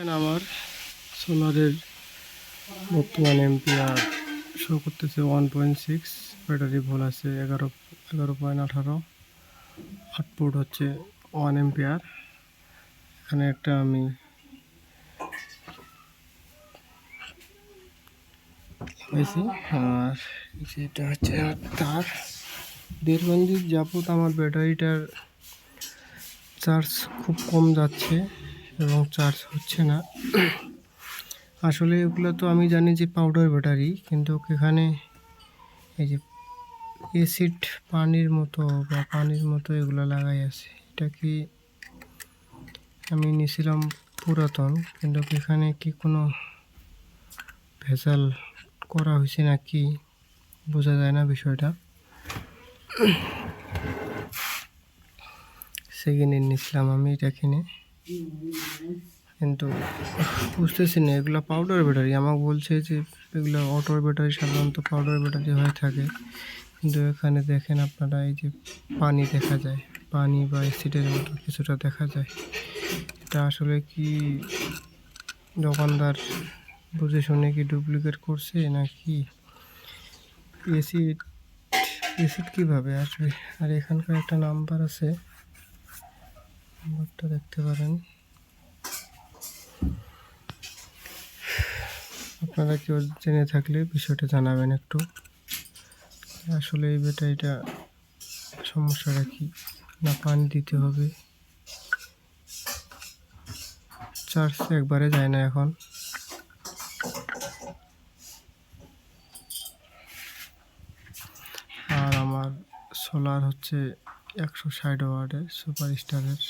আমার সোলারের বর্তমান ampere show করতেছে 1.6, ব্যাটারি ভোল আছে 11.18, আউটপুট হচ্ছে 1 এম্পিয়ার। এখানে একটা আমি লাগাইছি, আর যেটা হচ্ছে তার 1.5 ঘন্টা যাবত আমার ব্যাটারিটার চার্জ খুব কম যাচ্ছে এবং চার্জ হচ্ছে না। আসলে এগুলো তো আমি জানি যে পাউডার ব্যাটারি, কিন্তু এখানে এই যে অ্যাসিড পানির মতো এগুলো লাগাই আছে। এটা কি আমি নিয়েছিলাম পুরাতন, কিন্তু এখানে কি কোনো ভেজাল করা হয়েছে নাকি বোঝা যায় না বিষয়টা। সেকেন্ড হ্যান্ড নিয়েছিলাম আমি এটা কিনে, কিন্তু বুঝতেছি না এগুলো পাউডার ব্যাটারি। আমাকে বলছে যে এগুলো অটোর ব্যাটারি, সাধারণত পাউডার ব্যাটারি হয়ে থাকে, কিন্তু এখানে দেখেন আপনারা এই যে পানি দেখা যায়, পানি বা অ্যাসিডের মতো কিছুটা দেখা যায়। এটা আসলে কি দোকানদার বুঝে শুনে কি ডুপ্লিকেট করছে নাকি? অ্যাসিড অ্যাসিড কীভাবে আসবে? আর এখানকার একটা নাম্বার আছে, নাম্বারটা দেখতে পারেন। আপনারা কেউ জেনে থাকলে বিষয়টা জানাবেন একটু। আসলে এই ব্যাটারিটা সমস্যাটা কি, না পানি দিতে হবে? চার্জ একবারে যায় না এখন। আর আমার সোলার হচ্ছে 160 ওয়াটের সুপার স্টারের।